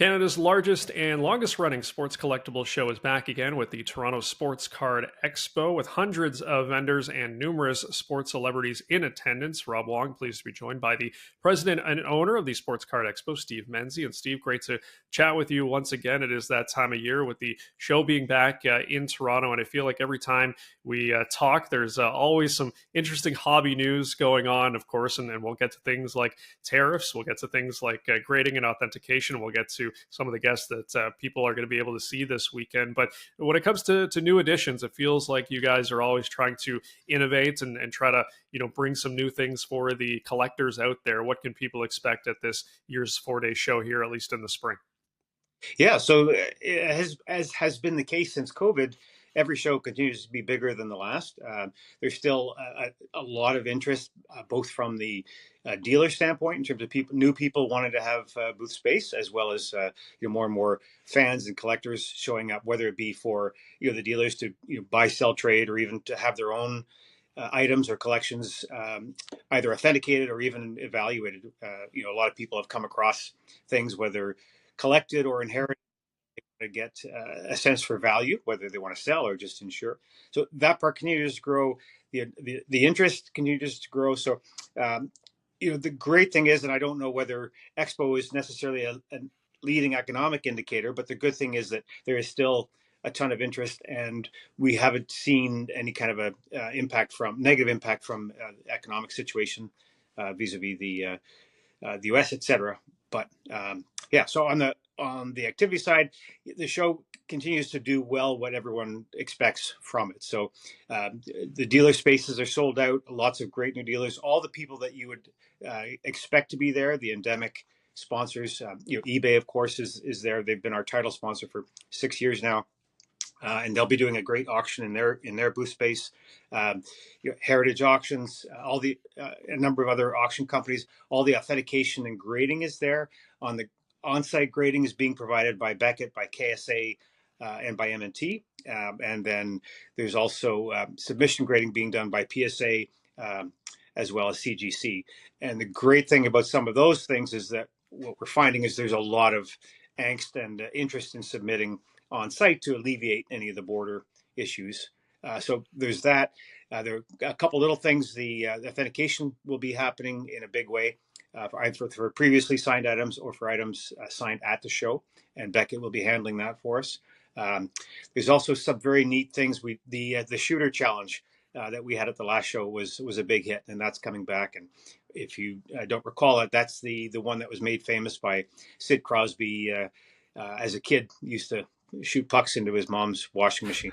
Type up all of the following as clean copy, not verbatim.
Canada's largest and longest running sports collectible show is back again with the Toronto Sports Card Expo with hundreds of vendors and numerous sports celebrities in attendance. Rob Wong, pleased to be joined by the president and owner of the Sports Card Expo, Steve Menzie. And Steve, great to chat with you once again. It is that time of year with the show being back in Toronto. And I feel like every time we talk, there's always some interesting hobby news going on, of course. And we'll get to things like tariffs. We'll get to things like grading and authentication. We'll get to some of the guests that people are going to be able to see this weekend. But when it comes to new additions, it feels like you guys are always trying to innovate and try to bring some new things for the collectors out there. What can people expect at this year's 4-day show here, at least in the spring? Yeah, so as has been the case since COVID, every show continues to be bigger than the last. There's still a lot of interest, both from the dealer standpoint in terms of new people wanting to have booth space, as well as more and more fans and collectors showing up, whether it be for the dealers to buy, sell, trade, or even to have their own items or collections either authenticated or even evaluated. A lot of people have come across things, whether collected or inherited, to get a sense for value, whether they want to sell or just insure. So that part continues to grow. The interest continues to grow. So the great thing is, and I don't know whether Expo is necessarily a leading economic indicator, but the good thing is that there is still a ton of interest, and we haven't seen any kind of a negative impact from economic situation vis-a-vis the U.S., etc. But yeah, so on the activity side, the show continues to do well what everyone expects from it. So the dealer spaces are sold out. Lots of great new dealers. All the people that you would expect to be there. The endemic sponsors. eBay, of course, is there. They've been our title sponsor for 6 years now. And they'll be doing a great auction in their booth space. Heritage auctions, a number of other auction companies. All the authentication and grading is there. On-site grading is being provided by Beckett, by KSA, and by M&T. And then there's also submission grading being done by PSA, as well as CGC. And the great thing about some of those things is that what we're finding is there's a lot of angst and interest in submitting on site to alleviate any of the border issues. So there's that. There are a couple little things. The authentication will be happening in a big way for previously signed items or for items signed at the show, and Beckett will be handling that for us. There's also some very neat things. The shooter challenge that we had at the last show was a big hit, and that's coming back. And if you don't recall it, that's the one that was made famous by Sid Crosby. As a kid, used to shoot pucks into his mom's washing machine.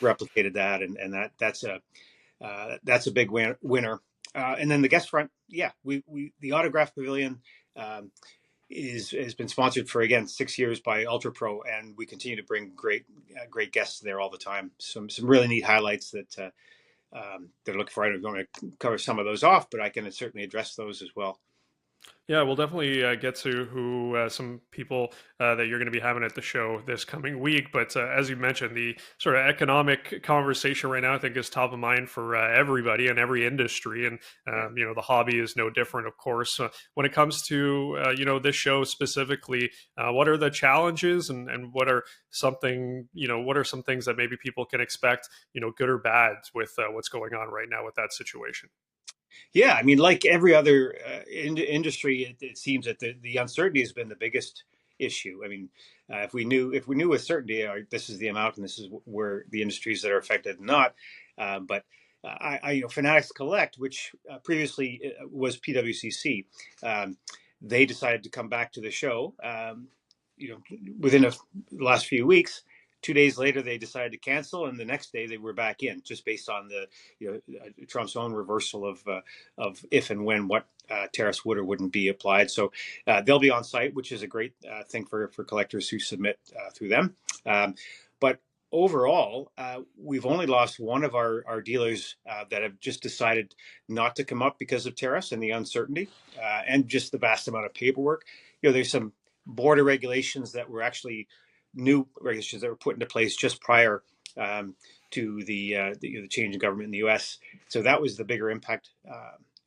Replicated that, and that's a big winner. And then the guest front, yeah, the autograph pavilion has been sponsored for, again, 6 years by Ultra Pro, and we continue to bring great guests there all the time. Some really neat highlights that they're looking for. I'm going to cover some of those off, but I can certainly address those as well. Yeah, we'll definitely get to some people that you're going to be having at the show this coming week. But as you mentioned, the sort of economic conversation right now, I think, is top of mind for everybody and every industry. And, the hobby is no different, of course. When it comes to, this show specifically, what are the challenges and what are some things that maybe people can expect, good or bad with what's going on right now with that situation? Yeah, I mean, like every other industry, it seems that the uncertainty has been the biggest issue. I mean, if we knew with certainty, this is the amount and this is where the industries that are affected, not. But Fanatics Collect, which previously was PWCC, they decided to come back to the show. Within the last few weeks. 2 days later, they decided to cancel, and the next day they were back in, just based on the Trump's own reversal of if and when what tariffs would or wouldn't be applied. So they'll be on site, which is a great thing for collectors who submit through them. But overall, we've only lost one of our dealers that have just decided not to come up because of tariffs and the uncertainty and just the vast amount of paperwork. There's some border regulations that were actually new regulations that were put into place just prior to the change in government in the U.S. So that was the bigger impact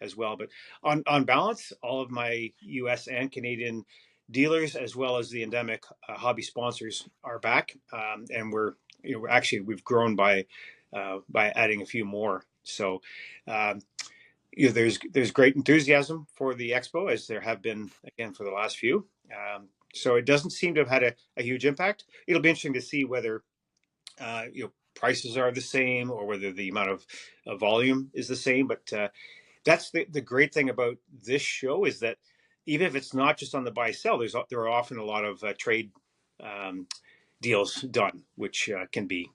as well. But on balance, all of my U.S. and Canadian dealers as well as the endemic hobby sponsors are back, and we've grown by adding a few more. So. There's great enthusiasm for the expo, as there have been again for the last few. So it doesn't seem to have had a huge impact. It'll be interesting to see whether prices are the same or whether the amount of volume is the same. But that's the great thing about this show, is that even if it's not just on the buy sell, there are often a lot of trade deals done, which can be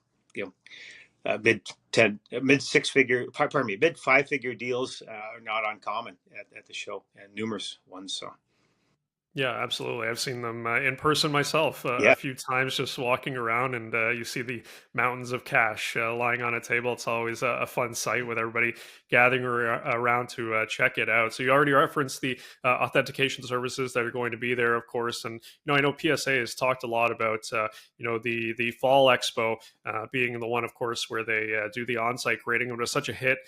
mid six figure, pardon me, mid five figure deals are not uncommon at the show, and numerous ones. So Yeah, absolutely. I've seen them in person myself a yeah, few times, just walking around, and you see the mountains of cash lying on a table. It's always a fun sight with everybody gathering around to check it out. So you already referenced the authentication services that are going to be there, of course, and I know PSA has talked a lot about the fall expo being the one, of course, where they do the on-site grading. It was such a hit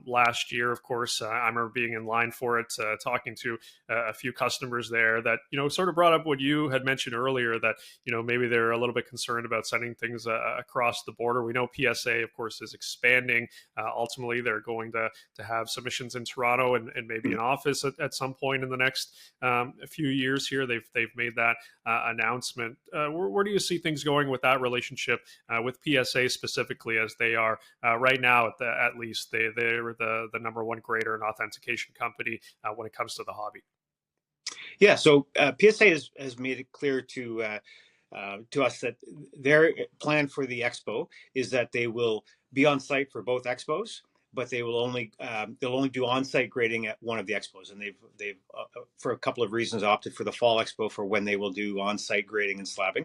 last year. Of course, I remember being in line for it, talking to a few customers there that sort of brought up what you had mentioned earlier, that maybe they're a little bit concerned about sending things across the border. We know PSA, of course, is expanding. Ultimately, they're going to have submissions in Toronto and maybe an office at some point in the next a few years here. They've made that announcement. Where do you see things going with that relationship with PSA specifically, as they are right now at least they're the number one grader and authentication company when it comes to the hobby? yeah. So PSA has made it clear to us that their plan for the expo is that they will be on site for both expos, but they'll only do on site grading at one of the expos, and they've for a couple of reasons opted for the fall expo for when they will do on site grading and slabbing.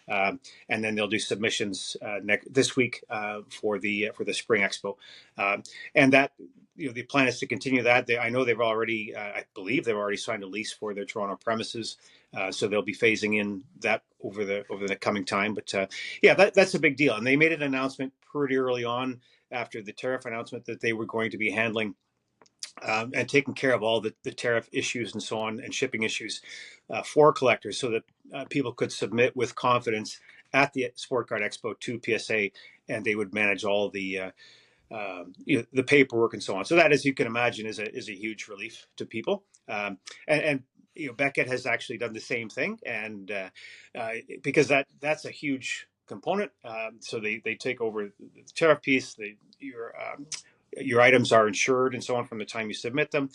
And then they'll do submissions this week for the spring expo, and that the plan is to continue that. I know they've already, I believe they've already signed a lease for their Toronto premises, so they'll be phasing in that over the coming time. But yeah, that's a big deal, and they made an announcement pretty early on after the tariff announcement that they were going to be handling and taking care of all the tariff issues and so on, and shipping issues for collectors, so that people could submit with confidence at the Sport Card Expo to PSA, and they would manage all the paperwork and so on. So that, as you can imagine, is a huge relief to people. And Beckett has actually done the same thing, and because that's a huge component. So they take over the tariff piece. Your items are insured and so on from the time you submit them.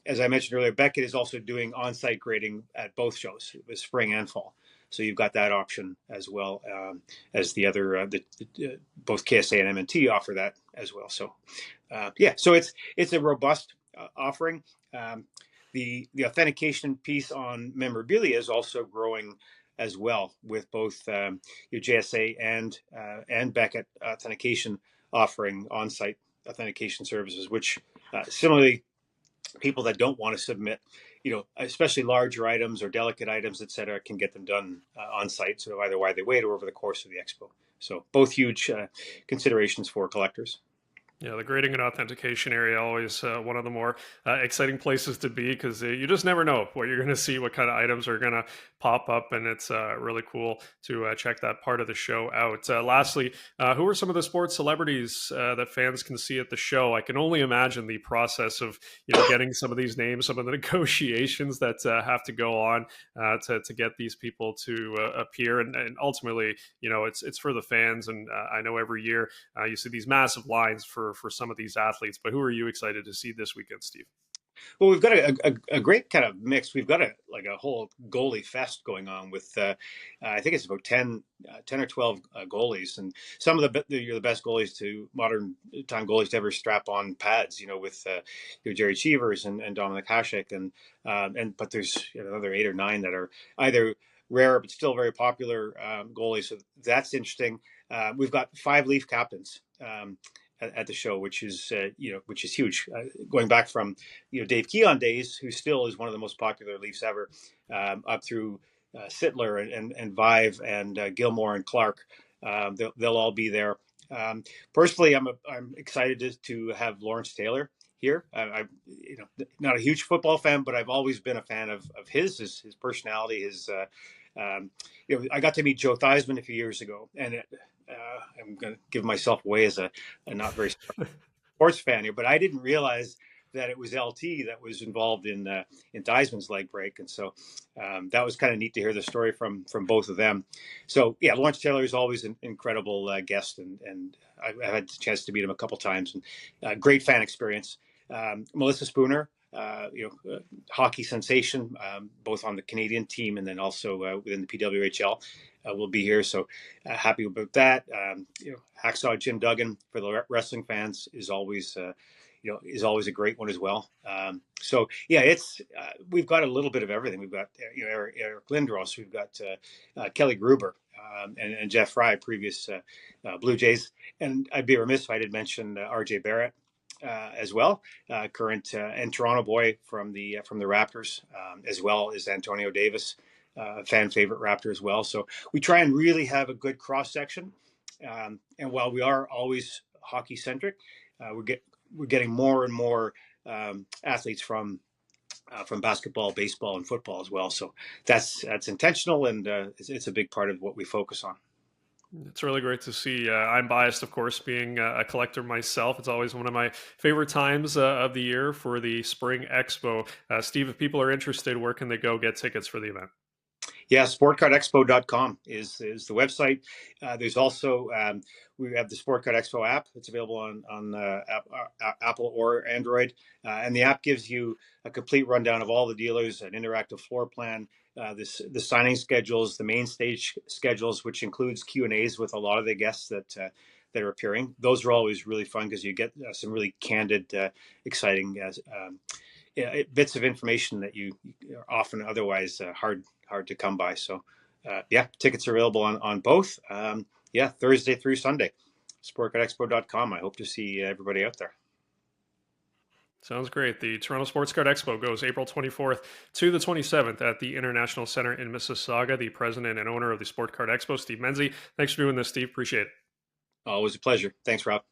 As I mentioned earlier, Beckett is also doing on-site grading at both shows, the spring and fall. So you've got that option as well, as the other, both KSA and MNT offer that as well. So yeah, so it's a robust offering. The authentication piece on Memorabilia is also growing as well, with both your JSA and Beckett authentication offering on-site authentication services, which similarly, people that don't want to submit, especially larger items or delicate items, et cetera, can get them done on site. So either while they wait or over the course of the expo. So both huge considerations for collectors. Yeah, the grading and authentication area always one of the more exciting places to be, because you just never know what you're going to see, what kind of items are going to pop up, and it's really cool to check that part of the show out. Lastly, who are some of the sports celebrities that fans can see at the show? I can only imagine the process of getting some of these names, some of the negotiations that have to go on to get these people to appear, and ultimately, it's for the fans. And I know every year you see these massive lines for some of these athletes, but who are you excited to see this weekend, Steve? Well, we've got a great kind of mix. We've got a whole goalie fest going on with I think it's about 10 or 12 goalies, and some of the best goalies to modern time goalies to ever strap on pads. With Jerry Cheevers and Dominic Hasek, but there's another 8 or 9 that are either rare but still very popular goalies. So that's interesting. We've got 5 Leaf captains. At the show, which is huge, going back from Dave Keon days, who still is one of the most popular Leafs ever, up through Sittler and Vive and Gilmore and Clark. They'll all be there. Personally, I'm excited to have Lawrence Taylor here. Not a huge football fan, but I've always been a fan of his personality, I got to meet Joe Theismann a few years ago, and I'm going to give myself away as a not very sports fan here, but I didn't realize that it was LT that was involved in Theismann's leg break, and so that was kind of neat to hear the story from both of them. So yeah, Lawrence Taylor is always an incredible guest, and I've had the chance to meet him a couple times, and great fan experience. Melissa Spooner, hockey sensation, both on the Canadian team and then also within the PWHL, will be here. So happy about that. Hacksaw Jim Duggan for the wrestling fans is always a great one as well. So yeah, we've got a little bit of everything. We've got Eric Lindros, we've got Kelly Gruber, and Jeff Fry, previous Blue Jays, and I'd be remiss if I did mention RJ Barrett as well, current and Toronto boy from the Raptors, as well as Antonio Davis, fan favorite Raptor as well. So we try and really have a good cross section, and while we are always hockey centric, we're getting more and more athletes from basketball, baseball, and football as well. So that's intentional, and it's a big part of what we focus on. It's really great to see. I'm biased, of course, being a collector myself. It's always one of my favorite times of the year for the Spring Expo. Steve, if people are interested, where can they go get tickets for the event? Yeah, sportcardexpo.com is the website. There's also, we have the Sport Card Expo app. It's available on Apple or Android. And the app gives you a complete rundown of all the dealers, an interactive floor plan, the signing schedules, the main stage schedules, which includes Q&As with a lot of the guests that are appearing. Those are always really fun because you get some really candid, exciting bits of information that you are often otherwise hard to come by. So yeah, tickets are available on both. Thursday through Sunday. sportcardexpo.com. I hope to see everybody out there. Sounds great. The Toronto Sports Card Expo goes April 24th to the 27th at the International Center in Mississauga. The president and owner of the Sport Card Expo, Steve Menzie. Thanks for doing this, Steve. Appreciate it. Always a pleasure. Thanks, Rob.